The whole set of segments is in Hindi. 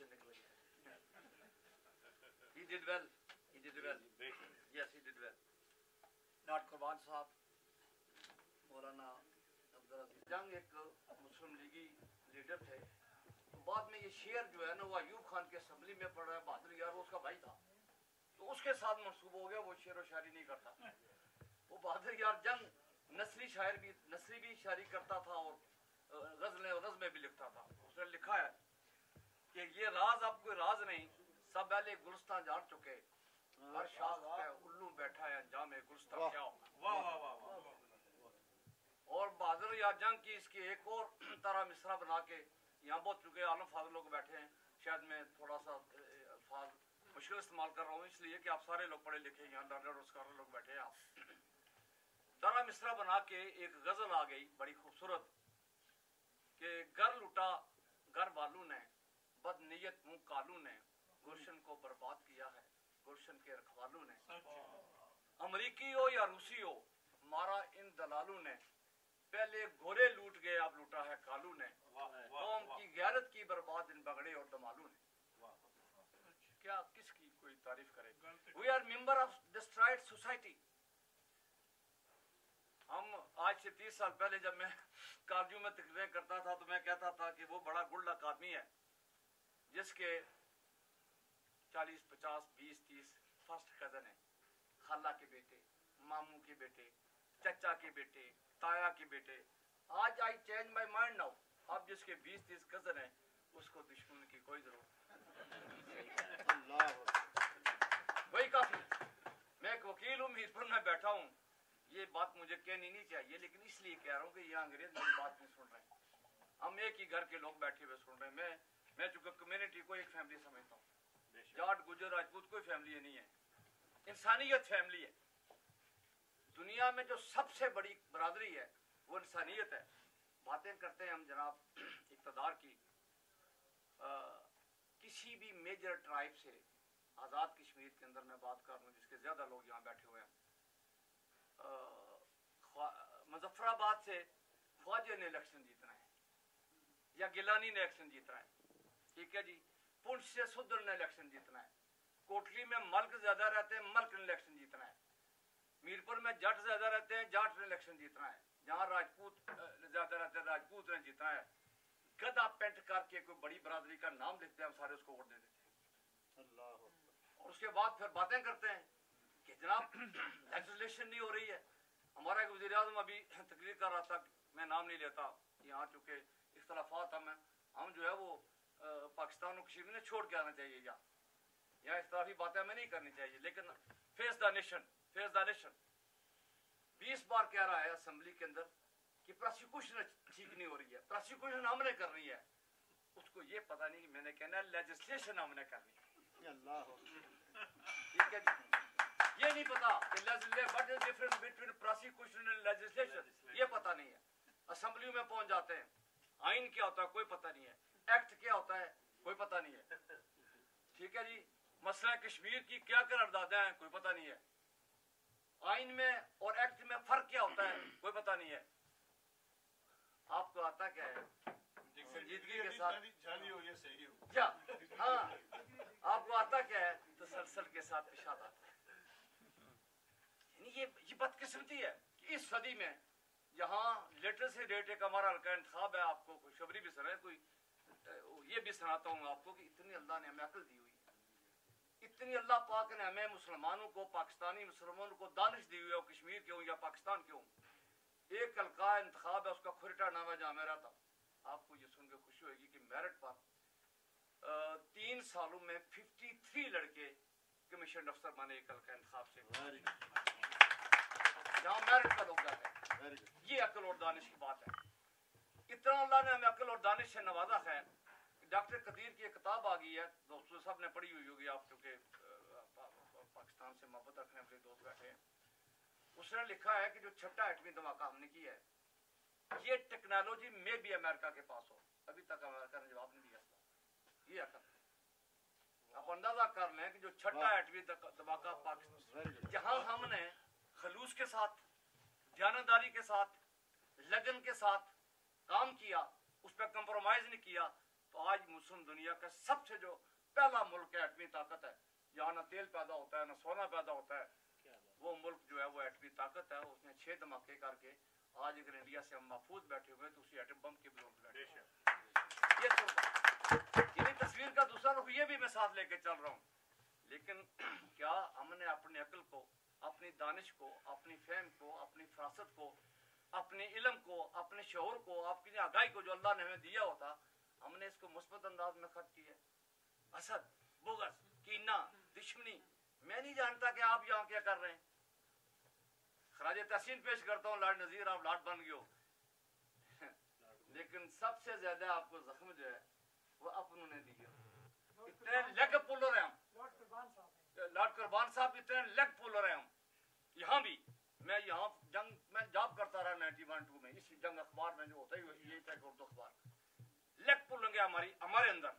से निकल गया। He did well. He did well. Yes, he did well. Not कुर्बान साहब, मौलाना अब्दुल अजीज जंग एक मुस्लिम लीगी लीडर थे। तो बाद में ये शेर जो है ना वो अयूब खान के असेंबली में पढ़ रहा है, बहादुर यार वो उसका भाई था, तो उसके साथ मंसूब हो गया, वो शेर व शायरी नहीं करता। वो बहादुर यार जंग नस्ली भी शायरी करता था और गजलें और नज़्में भी लिखता था। उसने लिखा है कि ये राज अब कोई राज नहीं, सब पहले गुलस्तान जान चुके, हर शाख पे उल्लू बैठा है अंजाम गुलस्तान क्या होगा। और बहादुर यार जंग की इसकी एक और तरह मिसरा बना के यहाँ बहुत चुके आलम फादर लोग बैठे हैं, शायद मैं थोड़ा सा अल्फाज मुश्किल इस्तेमाल कर रहा हूँ इसलिए कि आप सारे लोग पढ़े लिखे यहाँ लर्नर और स्कॉलर लोग बैठे हैं। आप तरह मिसरा बना के एक गजल आ गई बड़ी खूबसूरत कि घर लुटा घर वालू ने, बदनीयत मुंह कालू ने, गुलशन को बर्बाद किया है गुलशन के रखवालू ने। अमरीकी हो या रूसी हो मारा इन दलालू ने, पहले घोड़े लूट गए अब लूटा है कालू ने, कौम की गैरत की बर्बाद इन बगड़े और दमालू ने। क्या किसकी कोई तारीफ करे। We are member of destroyed society. हम आज से 30 साल पहले जब मैं कॉलेजों में तकरीरें करता था तो मैं कहता था कि वो बड़ा गुड लक आदमी है जिसके 40, 50, 20, 30 फर्स्ट कजन है, खाला के बेटे, मामू के बेटे, चचा के बेटे, ताया के बेटे। आज I change my mind now, अब जिसके 20-30 कजन है उसको दुश्मन की कोई जरूरत नहीं, वही काफी। मैं एक वकील हूँ, मीरपुर में बैठा हूँ, ये बात मुझे कहनी नहीं चाहिए लेकिन इसलिए कह रहा हूँ कि यहाँ अंग्रेज मेरी बात नहीं सुन रहे हैं, हम एक ही घर के लोग बैठे हुए सुन रहे हैं। मैं चूंकि कम्युनिटी को एक फैमिली समझता हूँ, जाट गुजर राजपूत कोई फैमिली नहीं है, इंसानियत फैमिली है। दुनिया में जो सबसे बड़ी बरादरी है वो इंसानियत है। बातें करते हैं हम जनाब इक़्तिदार की, किसी भी मेजर ट्राइब से आज़ाद कश्मीर के अंदर मैं बात कर रहा हूँ जिसके ज़्यादा लोग यहाँ बैठे हुए हैं, मुजफ्फराबाद से ख्वाजा ने इलेक्शन जीतना है या गिलानी ने इलेक्शन जीतना है, ठीक है जी। पुंछ से सुदर ने इलेक्शन जीतना है, कोटली में मल्क ज्यादा रहते हैं, मल्क ने इलेक्शन जीतना है, मीरपुर में जट ज्यादा रहते हैं, जाट ने इलेक्शन जीतना है, जहाँ राजपूत ज्यादा रहते हैं राजपूत ने जीतना है। गधा पेंट करके कोई बड़ी बरादरी का नाम लिखते हैं, हम सारे उसको वोट दे देते हैं। और उसके बाद फिर बातें करते हैं कि जनाब लेजिस्लेशन नहीं हो रही है। हमारा एक वज़ीर आज़म अभी तकरीर कर रहा था, मैं नाम नहीं लेता, यहाँ चूंकि इख्तलाफात हम जो है वो पाकिस्तान और कश्मीर ने छोड़ के आना चाहिए, यहाँ इस तरह की बातें हमें नहीं करनी चाहिए, लेकिन फेस द नेशन 20 बार कह रहा है असेंबली के अंदर कि प्रोसिक्यूशन ठीक नहीं हो रही है, प्रोसिक्यूशन हमने करनी है, उसको ये पता नहीं कि मैंने कहना है लेजिस्लेशन हमने करनी है, ठीक है जी। ये नहीं पता कि what is difference between prosecution and legislation, ये पता नहीं है। असेंबली में पहुंच जाते हैं, आइन क्या होता है कोई पता नहीं है, एक्ट क्या होता है कोई पता नहीं है, ठीक है जी। मसला कश्मीर की क्या करारदादा है कोई पता नहीं है, आइन में और एक्ट में फर्क क्या होता है कोई पता नहीं है। आपको आता क्या है संजीदगी के साथ क्या, हाँ आपको आता क्या है तसलसल के साथ पेशाब आता है। ये बदकिस्मती है कि इस सदी में जहाँ लेटर से डेट एक हमारा हल्का इंतखाब है, आपको कोई शबरी भी सुना है, कोई ये भी सुनाता हूँ आपको कि इतनी अल्लाह ने हमें अकल दी हुई है, इतनी अल्लाह पाक ने हमें मुसलमानों को, पाकिस्तानी मुसलमानों को दानिश दी हुई है, कश्मीर के हो या पाकिस्तान के हो। एक हल्का इंतखाब है, उसका खुरटा नाम है जहाँ मैं रहता हूँ। आपको ये सुन के खुशी होगी कि मेरिट पर 3 सालों में 53 लड़के कमीशन अफसर बने एक हल्का इंतखाब से, जहाँ मेरिट का लोग जाते हैं। ये अकल और दानिश की बात है। इतना अल्लाह ने हमें अकल और दानिश से नवाजा है। डॉक्टर कदीर की एक किताब आ गई है, दोस्तों सब ने पढ़ी हुई होगी, आप क्योंकि पाकिस्तान से मोहब्बत रखने वाले दोस्त बैठे हैं। उसने लिखा है कि जो छठा एटमी धमाका हमने किया है, ये टेक्नोलॉजी में भी अमेरिका के पास हो, अभी तक अमेरिका ने जवाब नहीं दिया। ये अकल आप अंदाजा कर लें कि जो छठा एटमी धमाका पाकिस्तान, जहां हमने खलूस के साथ, ध्यानदारी के साथ, लगन के साथ काम किया, उस पर कंप्रोमाइज नहीं किया, तो आज मुस्लिम दुनिया का सबसे जो पहला मुल्क है एटमी ताकत है, जहाँ ना तेल पैदा होता है ना सोना पैदा होता है, वो मुल्क जो है वो एटमी ताकत है। उसने 6 धमाके करके आज अगर इंडिया से हम महफूज बैठे हुए तो उसी एटम बम के बदौलत बैठे हैं। ये तस्वीर का दूसरा रुख ये भी मैं साथ लेके चल रहा हूँ। लेकिन क्या हमने अपनी अक्ल को, अपनी दानिश को, अपनी फहम को, अपनी फरासत को, अपने इल्म को, अपने शऊर को, अपनी आगाही को जो अल्लाह ने हमें दिया होता, हमने इसको मुस्बत अंदाज में खर्च किया। हसद, बुग़्ज़, कीना, दुश्मनी, मैं नहीं जानता कि आप यहाँ क्या कर रहे हैं। खराज तहसीन पेश करता हूँ लाड नज़ीर, आप लाड बन गए हो। लेकिन सबसे ज्यादा आपको जख्म जो है वो अपनों ने दिया। इतने लेग पुलर हैं हम, लॉर्ड कुर्बान साहब इतने लेग पुलर हैं हम। यहाँ भी मैं यहाँ जंग में जॉब करता रहा 91-2 में, इस जंग अखबार में जो होता है यही था उर्दू अखबार, लेग पुलेंगे हमारे अंदर,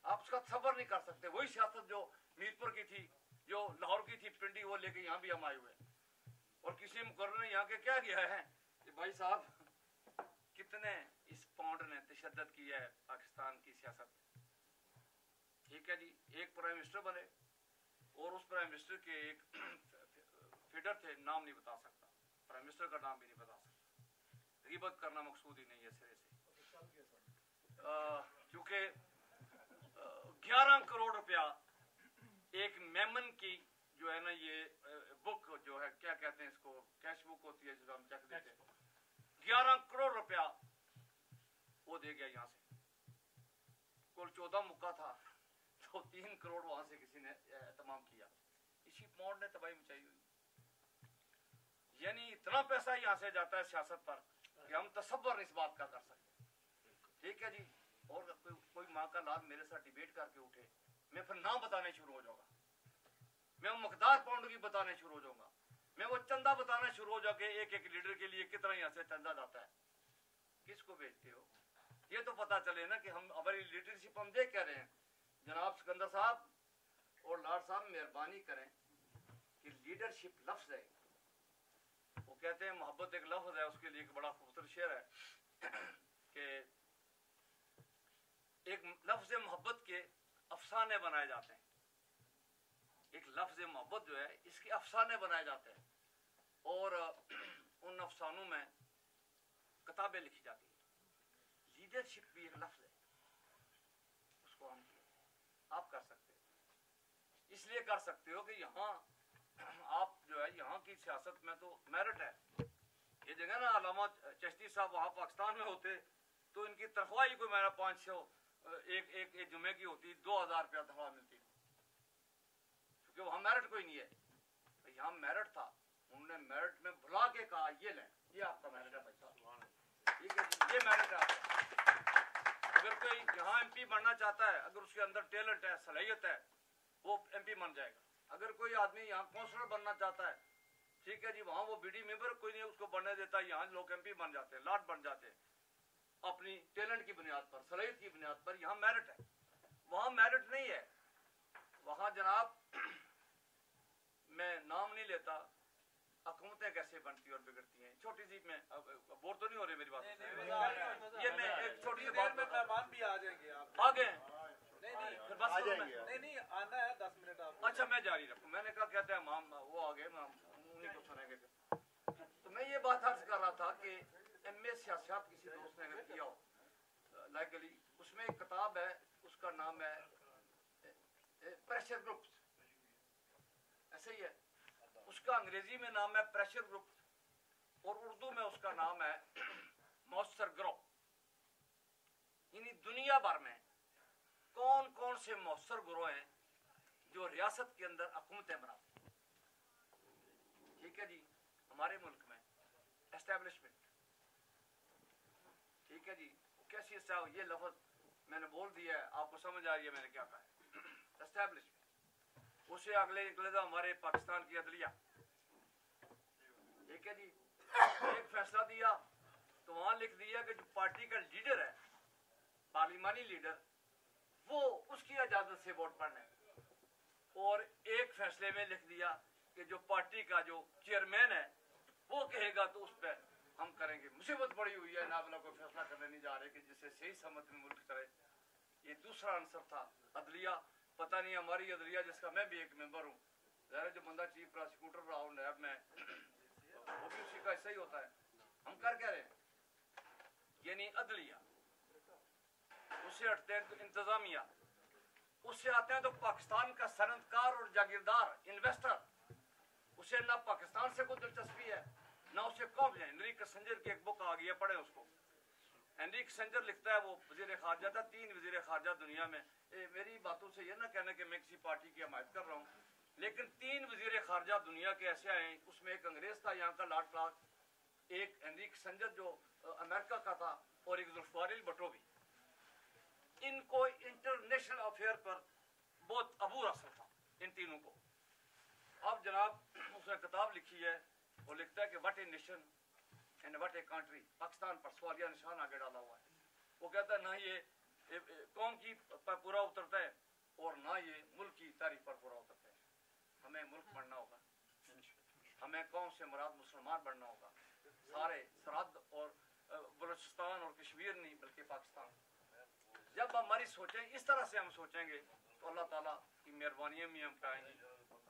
आप उसका तसव्वुर नहीं कर सकते। वही सियासत जो मीरपुर की थी, जो लाहौर की थी पिंडी, वो लेके यहाँ भी हम आए हुए। और किसी मुकर्रर ने यहाँ के क्या किया है कि भाई साहब कितने इस पाउंड ने तशद्दुद किया है पाकिस्तान की सियासत में। ठीक है जी, एक प्राइम मिनिस्टर बने और उस प्राइम मिनिस्टर के एक फीडर थे, नाम नहीं बता सकता, प्राइम मिनिस्टर का नाम भी नहीं बता सकता। गिबत करना मकसूद ही नहीं है सिरे से, क्योंकि 11 करोड़ रुपया एक मेमन की जो है ना, ये बुक जो है क्या कहते हैं इसको, कैश बुक होती है जिसको हम चेक देते हैं, 11 करोड़ रुपया वो दे गया यहाँ से। कुल 14 मुक्का था तो 3 करोड़ वहां से किसी ने तमाम किया। इसी पाउंड ने तबाही मचाई हुई। यानी इतना पैसा यहाँ से जाता है सियासत पर कि हम तसव्वुर इस बात का कर सकते। ठीक है जी, और कोई माँ का लाल मेरे साथ डिबेट करके उठे, मैं फिर नाम बताने शुरू हो जाऊंगा, मैं वो मकदार पाउंड की बताने शुरू हो जाऊंगा, मैं वो चंदा बताना शुरू हो जाके एक एक लीडर के लिए कितना यहाँ से चंदा जाता है, किसको भेजते हो, ये तो पता चले ना कि हम हमारी लीडरशिप हम देख कह रहे हैं। जनाब सिकंदर साहब और लाड साहब मेहरबानी करें कि लीडरशिप लफ्ज है, वो कहते हैं मोहब्बत एक लफ्ज है, उसके लिए एक बड़ा खूबसूरत शेर है कि एक लफ्ज मोहब्बत के अफसाने बनाए जाते हैं। एक लफ्ज मोहब्बत जो है इसके अफसाने बनाए जाते हैं और उन अफसानों में किताबें लिखी जाती है। लीडरशिप भी एक लफ्ज है, उसको हम आप कर सकते हो। इसलिए कर सकते हो कि यहाँ आप जो है यहाँ की सियासत में तो मेरिट है। ये जगह ना अलामा चिश्ती साहब वहाँ पाकिस्तान में होते तो इनकी तनख्वाह ही कोई मेरा 500 एक जुमे की होती, 2000 रुपया तनख्वाह मिलती, क्योंकि वहाँ मेरिट कोई नहीं है। तो यहाँ मेरिट था, उन्होंने मेरिट में भुला के कहा ये लें, ये आपका मेरिट है भाई साहब, ठीक है जी, ये मेरिट है आपका। अगर कोई यहाँ एमपी बनना चाहता है, अगर उसके अंदर टैलेंट है, सलाहियत है, वो एमपी बन जाएगा। अगर कोई आदमी यहाँ काउंसलर बनना चाहता है, ठीक है जी, वहाँ वो बीडी मेंबर कोई नहीं उसको बनने देता, यहाँ लोग एमपी बन जाते हैं, लॉर्ड बन जाते हैं अपनी टैलेंट की बुनियाद पर, सलाहियत की बुनियाद पर। यहाँ मेरिट है, वहाँ मेरिट नहीं है। वहाँ जनाब मैं नाम नहीं लेता, हुकूमतें कैसे बनती और बिगड़ती हैं। छोटी सी मैं बोर तो नहीं हो रही मेरी बात, ये मैं एक छोटी सी बात मेहमान भी आ जाएंगे, आप आ गए? नहीं फिर बस नहीं आना है, 10 मिनट आप। अच्छा मैं जारी रखूं, मैंने कहा कहते हैं हम वो आ गए, उन्हीं को सुनेंगे। तो मैं ये बात अर्ज कर रहा था कि एमए सियासत किसी दोस्त ने अगर किया हो लाइकली, उसमें एक किताब है, उसका नाम है प्रेशर ग्रुप्स, ऐसे ही है, उसका अंग्रेजी में नाम है प्रेशर ग्रुप और उर्दू में उसका नाम है मौसर ग्रुप। यानी दुनिया भर में कौन कौन से मौसर ग्रोह हैं जो रियासत के अंदर हुकूमतें बनाते हैं। ठीक है जी, हमारे मुल्क में एस्टेब्लिशमेंट, ठीक है जी, कैसी ये लफ्ज मैंने बोल दिया है, आपको समझ आ रही है मैंने क्या कहा है, एस्टेब्लिशमेंट। उसे अगले निकलेगा हमारे पाकिस्तान की अदलिया, ठीक है जी, एक फैसला दिया तो वहां लिख दिया कि जो पार्टी का लीडर है, पार्लिमानी लीडर, वो उसकी इजाजत से वोट पड़ना है। और एक फैसले में लिख दिया कि जो पार्टी का जो चेयरमैन है वो कहेगा तो उस पर हम करेंगे। मुसीबत पड़ी हुई है ना, अपना कोई फैसला करने नहीं जा रहे कि जिससे सही समझ में मुल्क चले। ये दूसरा आंसर था। अदलिया, पता नहीं हमारी अदलिया जिसका मैं भी एक मेंबर हूँ, ज़ाहिर जो बंदा चीफ प्रोसिक्यूटर रहा हो नैब में, वो भी उसी का हिस्सा ही होता है। हम कर क्या रहे हैं? यानी अदलिया, उससे हटते हैं तो इंतजामिया, उससे आते हैं तो पाकिस्तान का सनतकार और जागीरदार इन्वेस्टर, उसे ना पाकिस्तान से कोई दिलचस्पी है ना उसे कौम है। हेनरी किसिंजर की एक बुक आ गई है, पढ़े उसको। हेनरी किसिंजर लिखता है, वो वजीर खारजा था, 3 वजीर खारजा दुनिया में। मेरी बातों से ये ना कहना कि मैं किसी पार्टी की हमायत कर रहा हूँ, लेकिन 3 वजीर खारजा दुनिया के ऐसे आए, उसमें एक अंग्रेज था यहाँ का लॉर्ड क्लार्क, एक हेनरी किसिंजर जो अमेरिका का था, और एक जुल्फिकार भुट्टो भी। इनको इंटरनेशनल अफेयर पर बहुत अबूर हासिल था इन तीनों को। अब जनाब उसने किताब लिखी है, वो लिखता है कि what a nation and what a country. Pakistan पर सवालिया निशान आगे डाला हुआ है। वो कहता है ना ये कौम की पर पूरा उतरता है और ना ये मुल्क की तारीफ पर पूरा उतरता है। हमें मुल्क बनना होगा, हमें कौम से मुराद मुसलमान बनना होगा, सारे सरहद और बलूचिस्तान और कश्मीर नहीं बल्कि पाकिस्तान। जब हमारी सोचें इस तरह से हम सोचेंगे तो अल्लाह ताला की मेहरबानियां भी हम पाएंगे।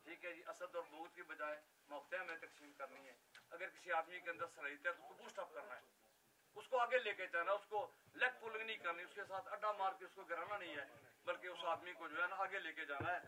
ठीक है जी, असद और बूत की बजाय मौक़े हमें तकसीम करनी है। अगर किसी आदमी के अंदर सलाहियत है तो उसको बूस्ट अप करना है, उसको आगे लेके जाना, उसको लेग पुलिंग नहीं करनी, उसके साथ अड्डा मार के उसको गिराना नहीं है, बल्कि उस आदमी को जो है ना आगे लेके जाना है।